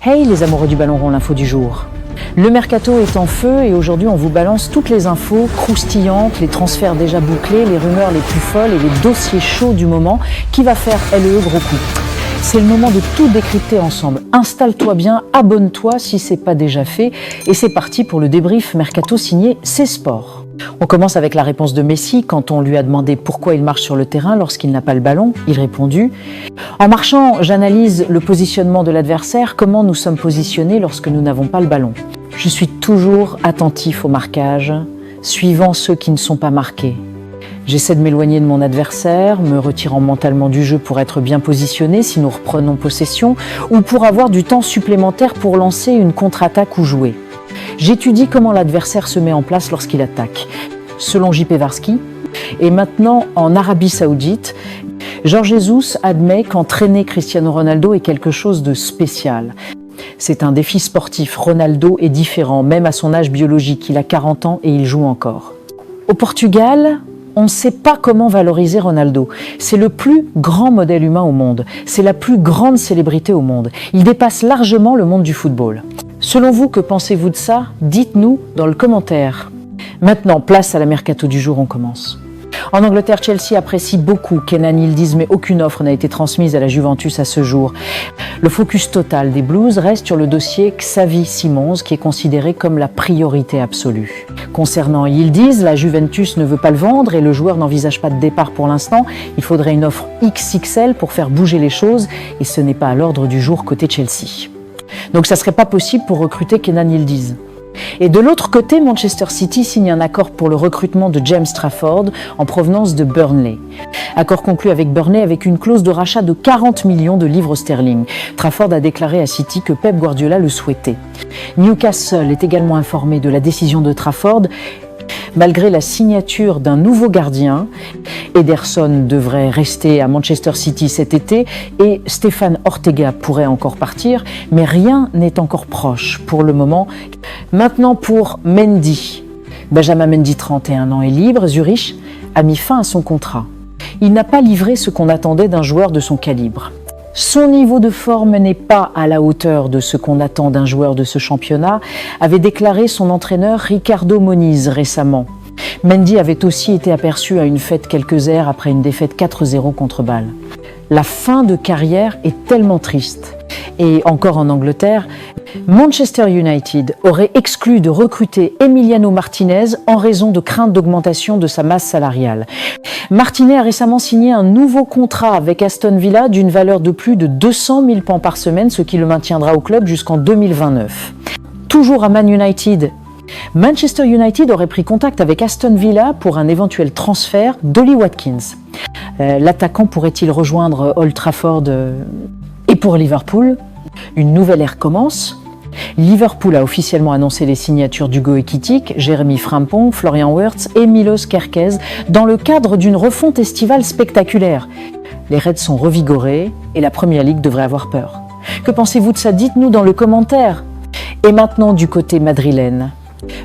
Hey les amoureux du ballon rond, l'info du jour. Le mercato est en feu et aujourd'hui on vous balance toutes les infos croustillantes, les transferts déjà bouclés, les rumeurs les plus folles et les dossiers chauds du moment qui va faire LE gros coup. C'est le moment de tout décrypter ensemble. Installe-toi bien, abonne-toi si c'est pas déjà fait et c'est parti pour le débrief mercato signé C'est Sport. On commence avec la réponse de Messi quand on lui a demandé pourquoi il marche sur le terrain lorsqu'il n'a pas le ballon. Il répondit « En marchant, j'analyse le positionnement de l'adversaire, comment nous sommes positionnés lorsque nous n'avons pas le ballon. Je suis toujours attentif au marquage, suivant ceux qui ne sont pas marqués. J'essaie de m'éloigner de mon adversaire, me retirant mentalement du jeu pour être bien positionné si nous reprenons possession ou pour avoir du temps supplémentaire pour lancer une contre-attaque ou jouer. J'étudie comment l'adversaire se met en place lorsqu'il attaque. Selon J.P. Varsky, et maintenant en Arabie Saoudite, Jorge Jesus admet qu'entraîner Cristiano Ronaldo est quelque chose de spécial. C'est un défi sportif. Ronaldo est différent, même à son âge biologique. Il a 40 ans et il joue encore. Au Portugal, on ne sait pas comment valoriser Ronaldo. C'est le plus grand modèle humain au monde. C'est la plus grande célébrité au monde. Il dépasse largement le monde du football. Selon vous, que pensez-vous de ça? Dites-nous dans le commentaire. Maintenant, place à la mercato du jour, on commence. En Angleterre, Chelsea apprécie beaucoup Kenan Yildiz, mais aucune offre n'a été transmise à la Juventus à ce jour. Le focus total des Blues reste sur le dossier Xavi Simons, qui est considéré comme la priorité absolue. Concernant Yildiz, la Juventus ne veut pas le vendre et le joueur n'envisage pas de départ pour l'instant. Il faudrait une offre XXL pour faire bouger les choses et ce n'est pas à l'ordre du jour côté Chelsea. Donc ça ne serait pas possible pour recruter Kenan Yildiz. Et de l'autre côté, Manchester City signe un accord pour le recrutement de James Trafford en provenance de Burnley. Accord conclu avec Burnley avec une clause de rachat de 40 millions de livres sterling. Trafford a déclaré à City que Pep Guardiola le souhaitait. Newcastle est également informé de la décision de Trafford. Malgré la signature d'un nouveau gardien, Ederson devrait rester à Manchester City cet été et Stéphane Ortega pourrait encore partir, mais rien n'est encore proche pour le moment. Maintenant pour Mendy. Benjamin Mendy, 31 ans, est libre. Zurich a mis fin à son contrat. Il n'a pas livré ce qu'on attendait d'un joueur de son calibre. Son niveau de forme n'est pas à la hauteur de ce qu'on attend d'un joueur de ce championnat, avait déclaré son entraîneur Ricardo Moniz récemment. Mendy avait aussi été aperçu à une fête quelques heures après une défaite 4-0 contre Bâle. La fin de carrière est tellement triste. Et encore en Angleterre, Manchester United aurait exclu de recruter Emiliano Martinez en raison de crainte d'augmentation de sa masse salariale. Martinez a récemment signé un nouveau contrat avec Aston Villa d'une valeur de plus de 200 000 pounds par semaine, ce qui le maintiendra au club jusqu'en 2029. Toujours à Man United, Manchester United aurait pris contact avec Aston Villa pour un éventuel transfert d'Ollie Watkins. L'attaquant pourrait-il rejoindre Old Trafford et pour Liverpool, une nouvelle ère commence. Liverpool a officiellement annoncé les signatures d'Hugo Ekitike, Jérémy Frimpong, Florian Wirtz et Milos Kerkez dans le cadre d'une refonte estivale spectaculaire. Les Reds sont revigorés et la Premier League devrait avoir peur. Que pensez-vous de ça? Dites-nous dans le commentaire. Et maintenant du côté madrilène.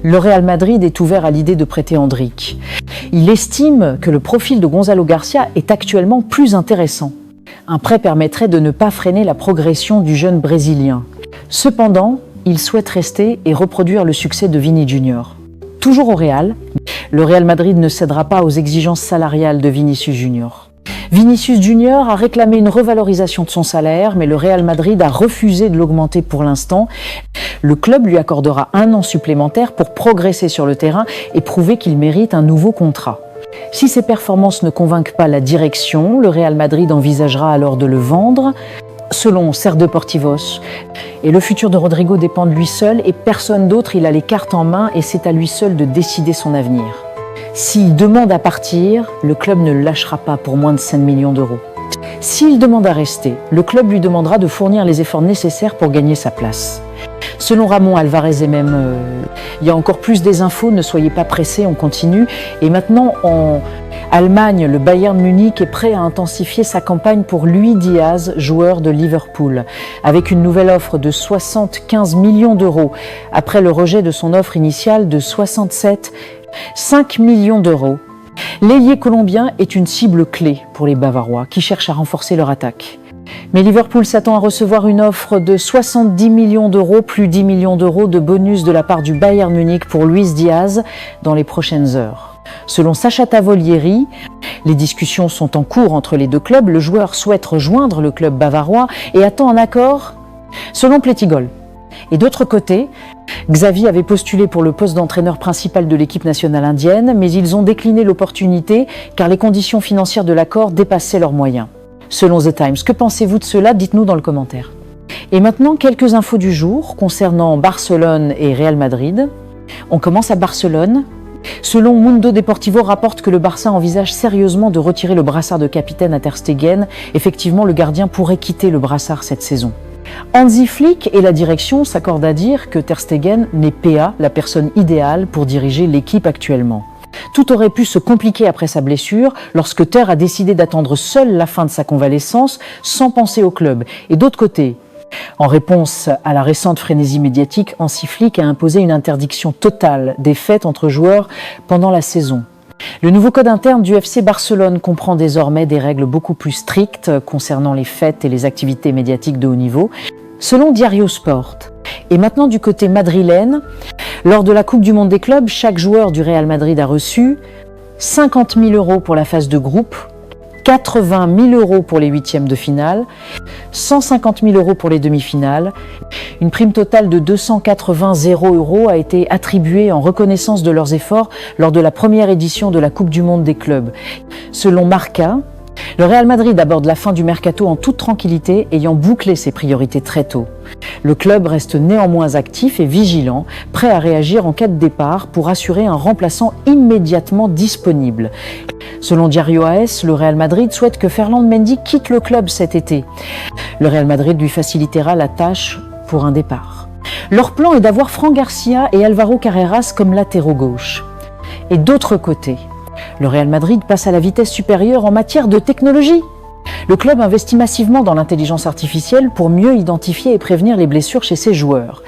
Le Real Madrid est ouvert à l'idée de prêter Endrick. Il estime que le profil de Gonzalo Garcia est actuellement plus intéressant. Un prêt permettrait de ne pas freiner la progression du jeune Brésilien. Cependant, il souhaite rester et reproduire le succès de Vini Junior. Toujours au Real, le Real Madrid ne cédera pas aux exigences salariales de Vinicius Junior. Vinicius Junior a réclamé une revalorisation de son salaire, mais le Real Madrid a refusé de l'augmenter pour l'instant. Le club lui accordera 1 an supplémentaire pour progresser sur le terrain et prouver qu'il mérite un nouveau contrat. Si ses performances ne convainquent pas la direction, le Real Madrid envisagera alors de le vendre. Selon Ser Deportivos, et le futur de Rodrigo dépend de lui seul et personne d'autre, il a les cartes en main et c'est à lui seul de décider son avenir. S'il demande à partir, le club ne le lâchera pas pour moins de 5 millions d'euros. S'il demande à rester, le club lui demandera de fournir les efforts nécessaires pour gagner sa place. Selon Ramon Alvarez et même, il y a encore plus des infos, ne soyez pas pressés, on continue. Et maintenant, en Allemagne, le Bayern Munich est prêt à intensifier sa campagne pour Luis Diaz, joueur de Liverpool, avec une nouvelle offre de 75 millions d'euros, après le rejet de son offre initiale de 5 millions d'euros. L'ailier colombien est une cible clé pour les Bavarois, qui cherchent à renforcer leur attaque. Mais Liverpool s'attend à recevoir une offre de 70 millions d'euros, plus 10 millions d'euros de bonus de la part du Bayern Munich pour Luis Diaz dans les prochaines heures. Selon Sacha Tavolieri, les discussions sont en cours entre les deux clubs. Le joueur souhaite rejoindre le club bavarois et attend un accord selon Plétigol. Et d'autre côté, Xavi avait postulé pour le poste d'entraîneur principal de l'équipe nationale indienne, mais ils ont décliné l'opportunité car les conditions financières de l'accord dépassaient leurs moyens. Selon The Times, que pensez-vous de cela? Dites-nous dans le commentaire. Et maintenant, quelques infos du jour concernant Barcelone et Real Madrid. On commence à Barcelone. Selon Mundo Deportivo rapporte que le Barça envisage sérieusement de retirer le brassard de capitaine à Ter Stegen. Effectivement, le gardien pourrait quitter le brassard cette saison. Hansi Flick et la direction s'accordent à dire que Ter Stegen n'est PA, la personne idéale pour diriger l'équipe actuellement. Tout aurait pu se compliquer après sa blessure lorsque Ter a décidé d'attendre seul la fin de sa convalescence sans penser au club. Et d'autre côté, en réponse à la récente frénésie médiatique, Hansi Flick a imposé une interdiction totale des fêtes entre joueurs pendant la saison. Le nouveau code interne du FC Barcelone comprend désormais des règles beaucoup plus strictes concernant les fêtes et les activités médiatiques de haut niveau, selon Diario Sport. Et maintenant du côté madrilène, lors de la Coupe du Monde des clubs, chaque joueur du Real Madrid a reçu 50 000 euros pour la phase de groupe, 80 000 euros pour les huitièmes de finale, 150 000 euros pour les demi-finales. Une prime totale de 280 € a été attribuée en reconnaissance de leurs efforts lors de la première édition de la Coupe du Monde des clubs. Selon Marca, le Real Madrid aborde la fin du mercato en toute tranquillité, ayant bouclé ses priorités très tôt. Le club reste néanmoins actif et vigilant, prêt à réagir en cas de départ pour assurer un remplaçant immédiatement disponible. Selon Diario AS, le Real Madrid souhaite que Ferland Mendy quitte le club cet été. Le Real Madrid lui facilitera la tâche pour un départ. Leur plan est d'avoir Fran Garcia et Alvaro Carreras comme latéraux gauche. Et d'autre côté, le Real Madrid passe à la vitesse supérieure en matière de technologie. Le club investit massivement dans l'intelligence artificielle pour mieux identifier et prévenir les blessures chez ses joueurs.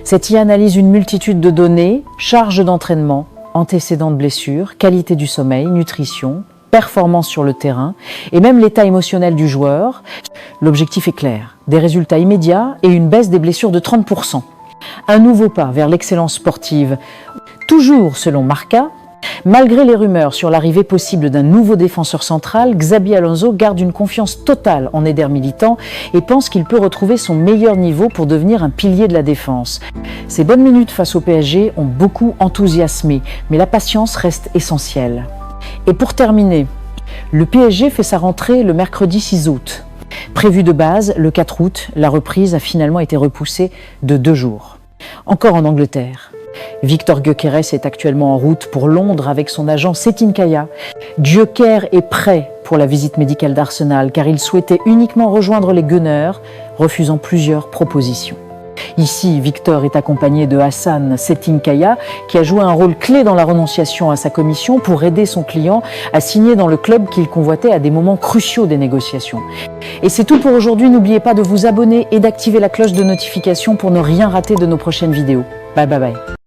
Cette IA analyse une multitude de données, charge d'entraînement, antécédents de blessures, qualité du sommeil, nutrition, performance sur le terrain et même l'état émotionnel du joueur. L'objectif est clair, des résultats immédiats et une baisse des blessures de 30%. Un nouveau pas vers l'excellence sportive. Toujours selon Marca, malgré les rumeurs sur l'arrivée possible d'un nouveau défenseur central, Xabi Alonso garde une confiance totale en Eder Militão et pense qu'il peut retrouver son meilleur niveau pour devenir un pilier de la défense. Ses bonnes minutes face au PSG ont beaucoup enthousiasmé, mais la patience reste essentielle. Et pour terminer, le PSG fait sa rentrée le mercredi 6 août. Prévu de base, le 4 août, la reprise a finalement été repoussée de 2 jours. Encore en Angleterre. Victor Gyökeres est actuellement en route pour Londres avec son agent Çetin Kaya. Gyökeres est prêt pour la visite médicale d'Arsenal car il souhaitait uniquement rejoindre les Gunners, refusant plusieurs propositions. Ici, Victor est accompagné de Hassan Çetin Kaya qui a joué un rôle clé dans la renonciation à sa commission pour aider son client à signer dans le club qu'il convoitait à des moments cruciaux des négociations. Et c'est tout pour aujourd'hui, n'oubliez pas de vous abonner et d'activer la cloche de notification pour ne rien rater de nos prochaines vidéos. Bye bye bye.